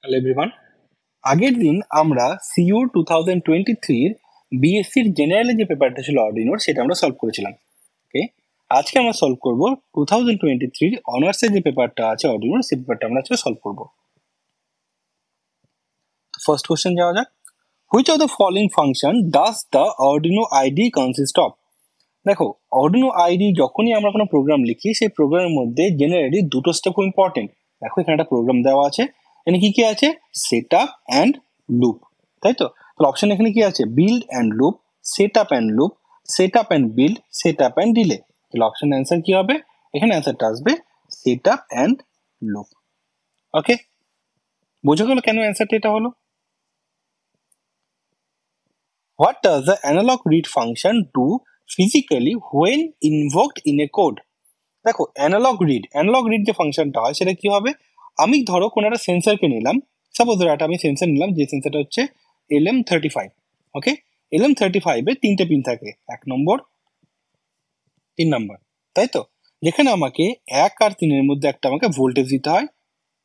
Hello everyone. আগের দিন আমরা সিইউ 2023 বিএসসির জেনারেলে যে পেপারটা ছিল অর্ডিনোর সেটা আমরা সলভ করেছিলাম। ওকে, আজকে আমরা সলভ করব 2023 অনার্সের যে পেপারটা আছে অর্ডিনোর, সেই পেপারটা আমরা আজকে সলভ করব। ফার্স্ট কোশ্চেন যাওয়া যাক। Which of the following function does the Arduino ID consist of? দেখো, অর্ডিনো আইডি যখনই আমরা কোনো প্রোগ্রাম লিখি সেই প্রোগ্রামের মধ্যে জেনারেলি দুটো স্টেপ খুব ইম্পর্টেন্ট। দেখো এখানে একটা প্রোগ্রাম দেওয়া আছে, এখানে কি কি আছে? সেট আপ অ্যান্ড লুপ, তাই তো? তাহলে অপশন এখানে কি আছে? Build and loop, set up and loop, set up and build, set up and delay. তাহলে অপশন অ্যান্সার কি হবে? এখানে অ্যান্সারটা আসবে সেট আপ অ্যান্ড লুপ। ওকে, বোঝা গেল কেন অ্যান্সারটা এটা হলো? What does the analog read function do physically when invoked in a code? দেখো, অ্যানালগ রিড যে ফাংশনটা হয় সেটা কি হবে? আমি ধরো কোনো একটা সেন্সরকে নিলাম, সাপোজ ধরো একটা আমি সেন্সর নিলাম, যে সেন্সরটা হচ্ছে LM35। ওকে, LM35 এর তিনটে পিন থাকে, 1 নম্বর, 3 নম্বর, তাই তো? যেখানে আমাকে 1 আর 3-এর মধ্যে একটা আমাকে ভোল্টেজ দিতে হয়,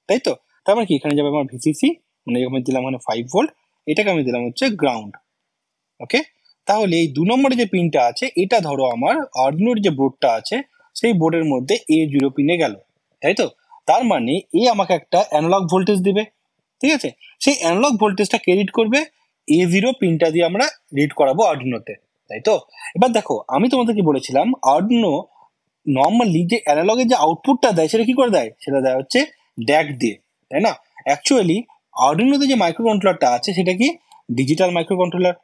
তাই তো? তার মানে কি, এখানে যাবে আমার ভিসিসি, মানে আমি দিলাম এখানে 5 ভোল্ট, এটাকে আমি দিলাম হচ্ছে গ্রাউন্ড। ওকে, তাহলে এই 2 নম্বরে যে পিনটা আছে এটা ধরো আমার আর্ডিনোর যে বোর্ডটা আছে সেই বোর্ডের মধ্যে A0 পিনে গেল, তাই তো? তার মানে এ আমাকে একটা অ্যানালগ ভোল্টেজ দিবে, ঠিক আছে? সেই অ্যানালগ ভোল্টেজটা কে রিড করবে? A0 পিনটা দিয়ে আমরা রিড করাবো আর্ডিনোতে, তাই তো? এবার দেখো, আমি তোমাদেরকে বলেছিলাম আর্ডিনো নর্মালি যে অ্যানালগের যে আউটপুটটা দেয় সেটা কি করে দেয়? সেটা দেয় হচ্ছে ড্যাক দিয়ে, তাই না? অ্যাকচুয়ালি আর্ডিনোতে যে মাইক্রো কন্ট্রোলারটা আছে সেটা কি ডিজিটাল মাইক্রো কন্ট্রোলার,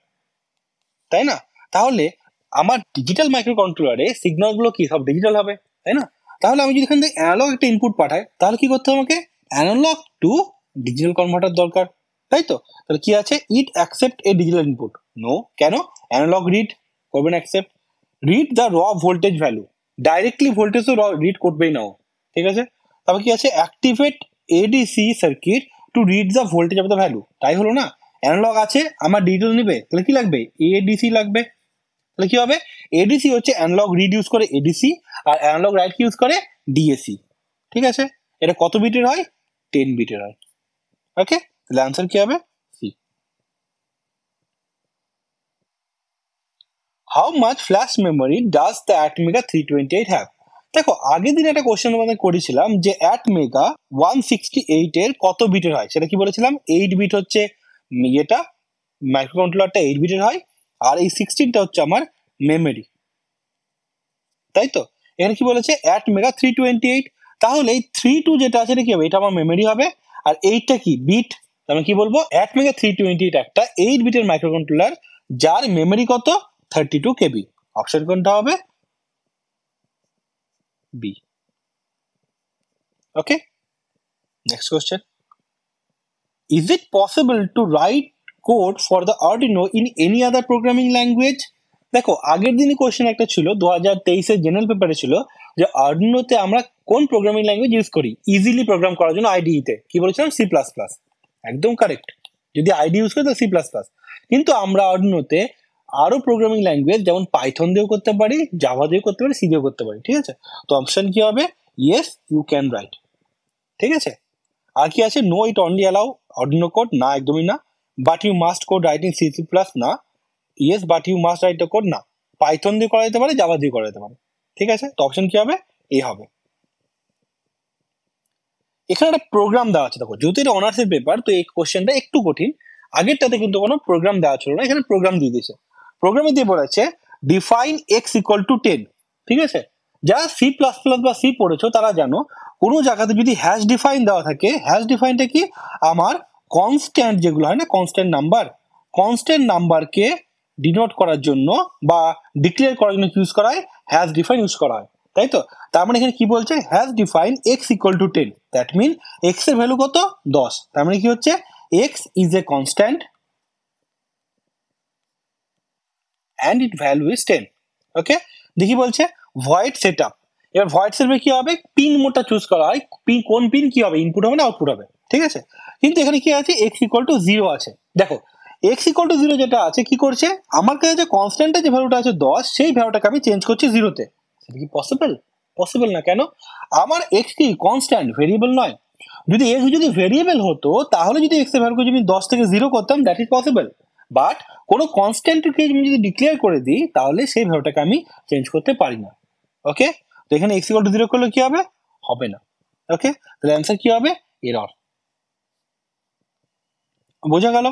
তাই না? তাহলে আমার ডিজিটাল মাইক্রো কন্ট্রোলারে সিগন্যাল গুলো কি সব ডিজিটাল হবে, তাই না? তাহলে আমি যদি এখান থেকে অ্যানালগ একটা ইনপুট পাঠাই তাহলে কি করতে হবে? আমাকে অ্যানালগ টু ডিজিটাল কনভার্টার দরকার, তাই তো? তাহলে কি আছে? ইট অ্যাকসেপ্ট এ ডিজিটাল ইনপুট। নো, কেন? অ্যানালগ রিড করবে না অ্যাকসেপ্ট। রিড দ্য র ভোল্টেজ ভ্যালু, ডাইরেক্টলি ভোল্টেজ তো রিড করবেই না ও, ঠিক আছে? তারপর কি আছে? Activate ADC circuit to read the voltage of the value. তাই হলো না? অ্যানালগ আছে, আমার ডিজিটাল নিবে, তাহলে কি লাগবে? এডিসি লাগবে। তাহলে কি হবে? এডিসি হচ্ছে অ্যানালগ রিড ইউজ করে এডিসি, আর অ্যানালগ রাইট ইউজ করে ডিএসি, ঠিক আছে? এটা কত বিটের হয়? 10 বিটের হয়। ওকে, তাহলে আনসার কি হবে? C. How much flash memory does the ATmega 328 have? দেখো, আগের দিন একটা কোশ্চেন আমাদের করেছিলাম যে অ্যাটমেগা 168 এর কত বিটের হয়, সেটা কি বলেছিলাম? 8 বিট হচ্ছে এটা মাইক্রো কন্ট্রোলারটা 8 বিটের হয়, আর এই 16টা হচ্ছে আমার মেমোরি, তাই তো? এখানে কি বলেছে? At mega 328। তাহলে এই 32 যেটা আছে এটা কি হবে? এটা আমার মেমোরি হবে। আর এইটা কি বিট? আমি কি বলবো? অ্যাট মেগা 328 একটা 8 বিটের মাইক্রো কন্ট্রোলার যার মেমোরি কত? 32 KB। অপশন কোনটা হবে? B. Okay, next question. Is it possible to write code for the Arduino in any other programming language? দেখো, আগের দিনই কোশ্চেন একটা ছিল 2023-এর জেনারেল পেপারে ছিল যে আর্ডিনোতে আমরা কোন প্রোগ্রামিং ল্যাঙ্গুয়েজ ইউজ করি ইজিলি প্রোগ্রাম করার জন্য? আইডিইতে কি বলেছিলাম? C++। একদম কারেক্ট, যদি আইডি ইউজ করি তো C++। কিন্তু আমরা আর্ডিনোতে আরো প্রোগ্রামিং ল্যাঙ্গুয়েজ যেমন পাইথন দিয়েও করতে পারি, জাভা দিয়েও করতে পারি, সি দিয়েও করতে পারি, ঠিক আছে? তো অপশন কি হবে? ইয়েস ইউ ক্যান রাইট, ঠিক আছে? আর কি আছে? No it only allow Arduino code, না একদমই না। But you must code write in C++, না। Yes but you must write the code, না। পাইথন দিয়ে করা যেতে পারে, জাভা দিয়ে করা যেতে পারে, ঠিক আছে? তো অপশন কি হবে? এ হবে। এখানে একটা প্রোগ্রাম দেওয়া আছে, দেখো যেহেতু এটা অনার্সের পেপার তো এই কোশ্চেনটা একটু কঠিন। আগেরটাতে কিন্তু কোনো প্রোগ্রাম দেওয়া ছিল না, এখানে প্রোগ্রাম দিয়ে দিয়েছে। প্রোগ্রামে দিয়ে বলেছে ডিফাইন x = 10, ঠিক আছে? যারা C++ বা সি পড়েছো তারা জানো কোনো জায়গাতে যদি হ্যাশ ডিফাইন দেওয়া থাকে, হ্যাশ ডিফাইনটা কি? আমার কনস্ট্যান্ট যেগুলো হয় না, কনস্ট্যান্ট নাম্বারকে ডিনোট করার জন্য বা ডিক্লেয়ার করার জন্য ইউজ করা হয়, হ্যাশ ডিফাইন ইউজ করা হয়, তাই তো? তার মানে এখানে কি বলছে? Hash define x = 10, that mean x এর ভ্যালু কত? 10। তার মানে কি হচ্ছে? x is a constant and it value is 10। Okay, দেখি বলছে ভয়েড সেটআপ। এবার ভয়েড সেটআপে কি হবে? পিন মোডটা চুজ করা হয়, পিন কোন পিন কি হবে? ইনপুট হবে না আউটপুট হবে, ঠিক আছে? কিন্তু এখানে কি আছে? x = 0 আছে। দেখো, x = 0 যেটা আছে কি করছে? আমার কাছে যে কনস্ট্যান্টের যে ভ্যালুটা আছে 10, সেই ভ্যালুটাকে আমি চেঞ্জ করছি 0-তে। সেটা কি পসিবল? পসিবল না। কেন? আমার x কি কনস্ট্যান্ট, ভেরিয়েবল নয়। যদি এক্স যদি ভেরিয়েবল হতো তাহলে যদি এক্স এর ভ্যালুকে যদি 10 থেকে 0 করতাম দ্যাট ইজ পসিবল, বাট কোনো কনস্ট্যান্টকে আমি যদি ডিক্লেয়ার করে দিই তাহলে সেই ভ্যালুটাকে আমি চেঞ্জ করতে পারি না। ওকে, তো এখানে x = 0 করলে কি হবে? হবে না। ওকে, তাহলে অ্যান্সার কি হবে? এরর। বোঝা গেল?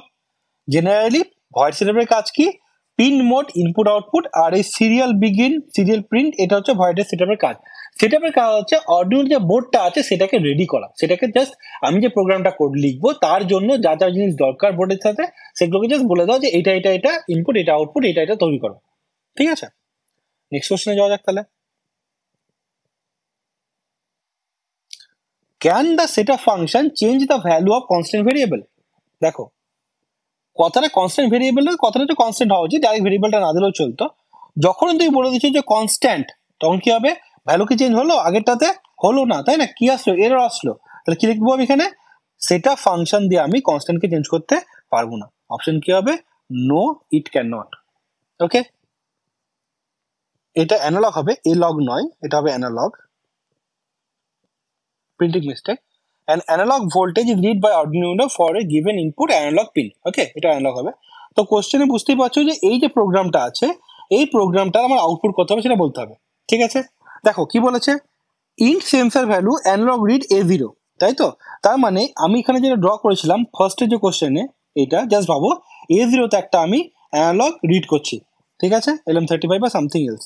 জেনারেলি ভয়েড সেটআপের কাজ কি? পিন মোড, ইনপুট আউটপুট, আর এই সিরিয়াল বিগিন, সিরিয়াল প্রিন্ট, এটা হচ্ছে ভয়েড সেটআপের কাজ। সেটআপের কাজ হচ্ছে অর্ডিনোর যে বোর্ডটা আছে সেটাকে রেডি করা, সেটাকে জাস্ট আমি যে প্রোগ্রামটা কোড লিখবো তার জন্য যা যা জিনিস দরকার বোর্ডের সাথে সেগুলোকে জাস্ট বলে দাও যে এটা এটা এটা ইনপুট, এটা আউটপুট, এটা এটা তৈরি করো। ঠিক আছে, নেক্সট কোশ্চেনে যাওয়া যাক তাহলে। Can the setup function change the value of constant variable? দেখো কথাটা কনস্ট্যান্ট ভেরিয়েবল, কথাটা তো কনস্ট্যান্ট হওয়া উচিত, ডাইরেক্ট ভেরিয়েবলটা না দিলেও চলতো। যখন তুমি বলে দিচ্ছ যে কনস্ট্যান্ট, তখন কি হবে? ভ্যালু কি চেঞ্জ হলো? আগেরটাতে হলো না, তাই না? কি আসলো? এরর আসলো। তাহলে কি লিখবো আমি এখানে? সেটা ফাংশন দিয়ে আমি কনস্ট্যান্টকে চেঞ্জ করতে পারবো না। অপশন কি হবে? No, it can not. Okay, এটা অ্যানালগ হবে, এ লগ নয়, এটা হবে analog. Printing mistake. An analog voltage is read by Arduino for a given input analog pin. ওকে, এটা অ্যানালগ হবে। তো কোশ্চেনে বুঝতেই পারছো যে এই যে প্রোগ্রামটা আছে, এই প্রোগ্রামটার আমার আউটপুট কত হবে সেটা বলতে হবে। ঠিক আছে, দেখো কি বলেছে, int sensor value analogue read A0, তাই তো? তার মানে আমি এখানে যেটা ড্র করেছিলাম ফার্স্টের যে কোশ্চেনে, এটা জাস্ট ভাবো A0 তে একটা আমি অ্যানালগ রিড করছি। ঠিক আছে, LM35 বা সামথিং এলস।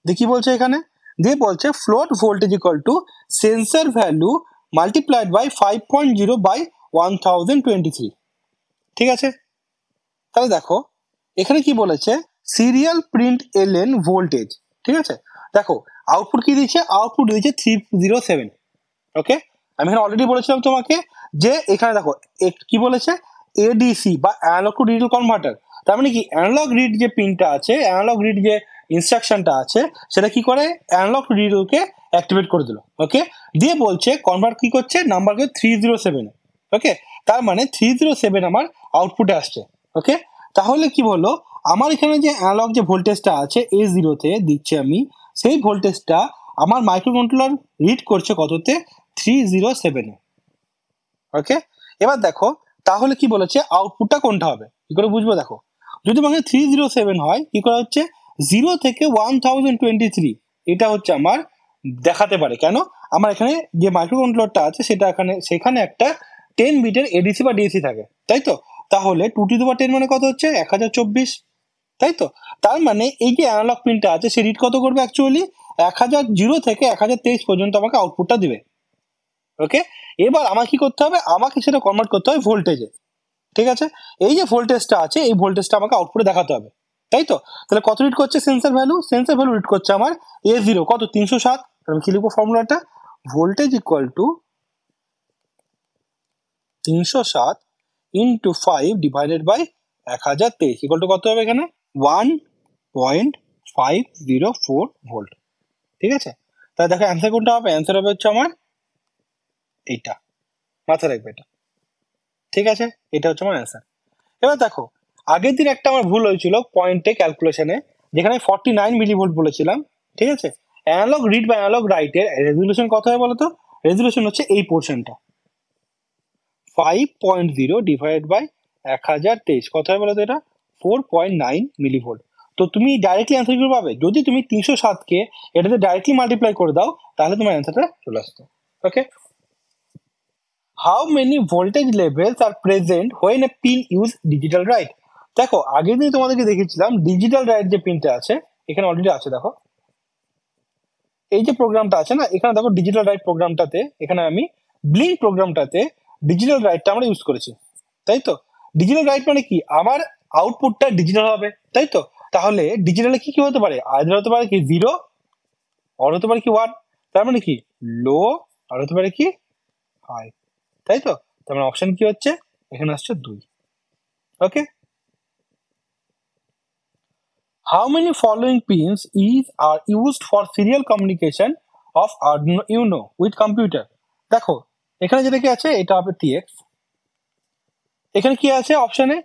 দিয়ে কি বলছে এখানে? দিয়ে বলছে float voltage equal to sensor value multiplied by 5.0 by 1023। ঠিক আছে, তাহলে দেখো এখানে কি বলেছে, সিরিয়াল প্রিন্ট এলএন ভোল্টেজ। ঠিক আছে, দেখো আউটপুট কি দিচ্ছে? আউটপুট দিচ্ছে 307। ওকে, আমি এখানে অলরেডি বলেছিলাম তোমাকে যে এখানে দেখো কি বলেছে, এডিসি বা অ্যানালগ টু ডিজিটাল কনভার্টার। তার মানে কি অ্যানালগ রিড যে পিনটা আছে, অ্যানালগ রিড যে ইনস্ট্রাকশনটা আছে, সেটা কি করে? অ্যানালগ টু ডিজিটালকে অ্যাক্টিভেট করে দিল। ওকে, দিয়ে বলছে কনভার্ট কি করছে? নাম্বারকে 307। ওকে, তার মানে 307 আমার আউটপুটে আসছে। ওকে, তাহলে কি বললো, আমার এখানে যে অ্যানালগ যে ভোল্টেজটা আছে A0 তে দিচ্ছি আমি, সেই ভোল্টেজটা আমার মাইক্রোকন্ট্রোলার রিড করছে কততে? 307। ওকে, এবার দেখো তাহলে কি বলেছে, আউটপুটটা কোনটা হবে? কি করে বুঝবো? দেখো যদি আমাকে 307 হয়, কি করে হচ্ছে 0 থেকে 1023, এটা হচ্ছে আমার দেখাতে পারে। কেন? আমার এখানে যে মাইক্রোকন্ট্রোলারটা আছে সেটা সেখানে একটা 10 বিটের এডিসি বা ডিএসি থাকে, তাই তো? তাহলে 2 to the 10 মানে কত হচ্ছে? 1024, তাই তো? তার মানে এই যে অ্যানালগ পিনটা আছে সে রিড কত করবে? অ্যাকচুয়ালি 1000 থেকে 1023 পর্যন্ত আমাকে আউটপুটটা দিবে। ওকে, এবার আমাকে কি করতে হবে? আমাকে সেটা কনভার্ট করতে হবে ভোল্টেজে। ঠিক আছে, এই যে ভোল্টেজটা আছে এই ভোল্টেজটা আমাকে আউটপুটে দেখাতে হবে, তাই তো? তাহলে কত রিড করছে sensor value? Sensor value read করছে আমার A0 কত? 307। আমি কি লিখবো ফর্মুলাটা? Voltage equal to 307 into 5 divided by 1023 equal to কত হবে এখানে? 1.504 ভোল্ট। ঠিক আছে, তাহলে দেখো অ্যান্সার কোনটা হবে? অ্যান্সার হবে হচ্ছে আমার এইটা, মাথায় রাখবে এটা। ঠিক আছে, এটা হচ্ছে আমার অ্যান্সার। এবার দেখো আগের দিন একটা আমার ভুল হয়েছিল পয়েন্টে ক্যালকুলেশনে, যেখানে 49 মিলিভোল্ট বলেছিলাম। ঠিক আছে, অ্যানালগ রিড বা অ্যানালগ রাইটের রেজুলেশন কত হয় বলতো? রেজুলেশন হচ্ছে এই পোর্শনটা, 5.0 ডিভাইডেড বাই 1023 কত হয় বলতো? এটা 4.9 মিলিভোল্ট। তো তুমি ডাইরেক্টলি অ্যান্সার কি পাবে? যদি তুমি 307কে এটাতে ডাইরেক্টলি মাল্টিপ্লাই করে দাও তাহলে তোমার অ্যান্সারটা চলে আসতো। Okay, how many voltage levels are present when a pin use digital right? দেখো আগের দিন তোমাদেরকে দেখেছিলাম ডিজিটাল রাইট যে পিনটা আছে এখানে অলরেডি আছে। দেখো এই যে প্রোগ্রামটা আছে না, এখানে দেখো ডিজিটাল রাইট প্রোগ্রামটাতে, এখানে আমি ব্লিঙ্ক প্রোগ্রামটাতে ডিজিটাল রাইটটা আমরা ইউজ করেছি, তাই তো? ডিজিটাল রাইট মানে কি? আমার আউটপুটটা ডিজিটাল হবে, তাই তো? তাহলে ডিজিটালে কি কি হতে পারে? আইদার হতে পারে কি 0, আর হতে পারে কি 1, তার মানে কি লো, আর হতে পারে কি হাই, তাই তো? তার মানে অপশন কি হচ্ছে? এখানে আসছে 2। ওকে, how many following pins are used for serial communication of Arduino with computer? দেখো এখানে যেটা কি আছে এটা হবে TX, এখানে কি আছে অপশনে?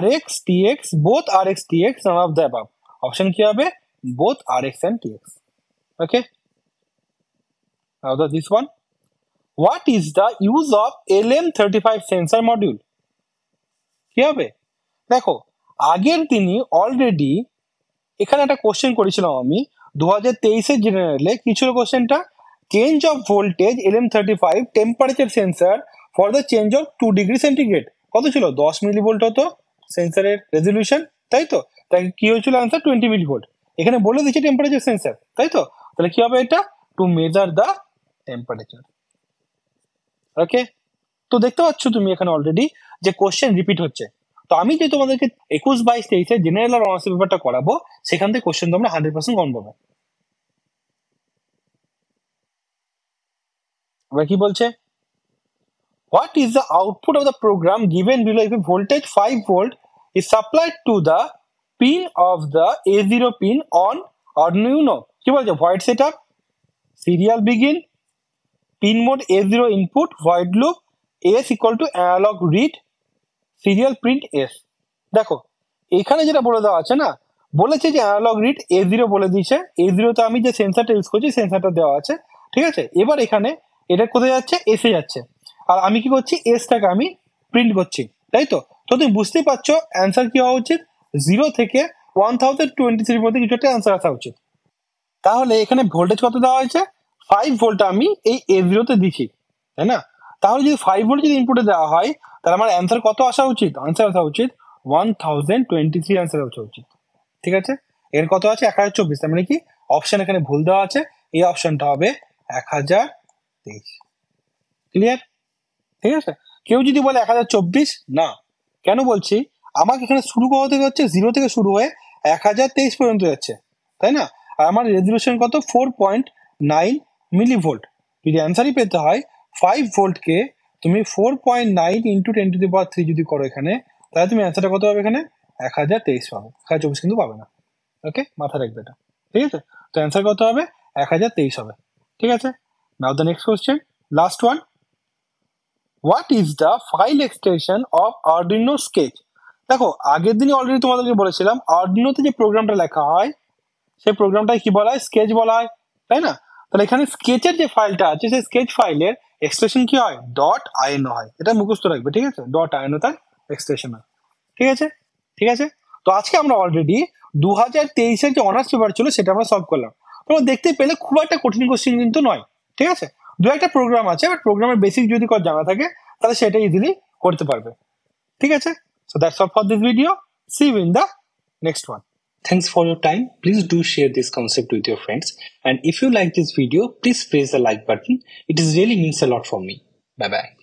RX TX, both RX TX, none of the above। Option কি হবে? both RX and TX। Okay, now this one, what is the use of LM35 sensor module? কি হবে? দেখো আগের দিনই অলরেডি এখানে একটা কোশ্চেন করেছিলাম আমি 2023-এর জেনারেলে। কি ছিল কোশ্চেনটা? Change of voltage LM35 temperature sensor for the change of 2 degree centigrade. কত ছিল? 10 মিলিভোল্ট হতো সেন্সারের রেজলিউশন, তাই তো? তাই কি হয়েছিল আনসার? 20 মিলিভোল্ট। এখানে বলে দিচ্ছে টেম্পারেচার সেন্সার, তাই তো? তাহলে কি হবে এটা? To measure the temperature. Okay, তো দেখতে পাচ্ছ তুমি এখানে অলরেডি যে কোশ্চেন রিপিট হচ্ছে। তো আমি যে তোমাদেরকে 21, 22, 23 জেনারেল আর অনার্স পেপারটা করাবো, সেখান থেকে কোশ্চেন তোমরা 100% কমন পাবে। এবার কি বলছে? What is the output of the program given below if a voltage 5 volt is supplied to the pin of the A0 pin on Arduino Uno? কি বলছে? void setup, serial begin, pin mode A0 input, void loop, S equal to analog read, serial print S. দেখো এখানে যেটা বলে দেওয়া আছে না, বলেছে যে অ্যানালগ রিড A0 বলে দিয়েছে। A0 তে আমি যে সেন্সারটা ইউজ করছি সেন্সারটা দেওয়া আছে, ঠিক আছে? এবার এখানে এটা কোথায় যাচ্ছে? এসে যাচ্ছে। আর আমি কি করছি? এসটাকে আমি প্রিন্ট করছি, তাই তো? তো তুমি বুঝতেই পারছো অ্যান্সার কি হওয়া উচিত? 0 থেকে 1023 মধ্যে কিছু একটা অ্যান্সার আসা উচিত। তাহলে এখানে ভোল্টেজ কত দেওয়া হয়েছে? 5 ভোল্ট আমি এই A0 তে দিচ্ছি, তাই না? তাহলে যদি 5 ভোল্ট যদি ইনপুটে দেওয়া হয়, তাহলে আমার অ্যান্সার কত আসা উচিত? অ্যান্সার আসা উচিত 1023 অ্যান্সার আসা উচিত, ঠিক আছে? এর কত আছে? 1024। তার মানে কি অপশন এখানে ভুল দেওয়া আছে, এই অপশনটা হবে 1023। ক্লিয়ার? ঠিক আছে? কেউ যদি বলে 1024, না। কেন বলছি? আমাকে এখানে শুরু কোথা থেকে হচ্ছে? 0 থেকে শুরু হয়ে 1023 পর্যন্ত যাচ্ছে, তাই না? আর আমার রেজলিউশন কত? 4.9 মিলিভোল্ট। যদি অ্যান্সারই পেতে হয় 5 ভোল্টকে তুমি 4.9 ইন্টু 10⁻³ যদি করো এখানে, তাহলে তুমি অ্যান্সারটা কত হবে? এখানে 1023 পাবে, 1024 কিন্তু পাবে না। ওকে, মাথায় রাখবে এটা, ঠিক আছে? তো অ্যান্সার কত হবে? 1023 হবে, ঠিক আছে? Now the next question, last one. What is the file extension of Arduino sketch? দেখো আগের দিনই অলরেডি তোমাদেরকে বলেছিলাম আরডুইনোতে যে প্রোগ্রামটা লেখা হয় সেই প্রোগ্রামটাই কি বলা হয়? স্কেচ বলা হয়, তাই না? তাহলে এখানে স্কেচের যে ফাইলটা আছে সেই স্কেচ ফাইলের এক্সটেনশন কি হয়? .ino হয়। এটা মুখস্থ রাখবে, ঠিক আছে? .ino তার এক্সটেনশন হয়, ঠিক আছে? ঠিক আছে, তো আজকে আমরা অলরেডি 2023-এর যে অনার্স পেপার ছিল সেটা আমরা সলভ করলাম। তোমরা দেখতে পেলে খুব একটা কঠিন কোশ্চেন কিন্তু নয়, ঠিক আছে? দু একটা প্রোগ্রাম আছে, বাট প্রোগ্রামের বেসিক যদি জানা থাকে তাহলে সেটা ইজিলি করতে পারবে, ঠিক আছে? So that's all for this video. See you in the next one. Thanks for your time. Please do share this concept with your friends. And if you like this video, please press the like button. It really means a lot for me. Bye bye.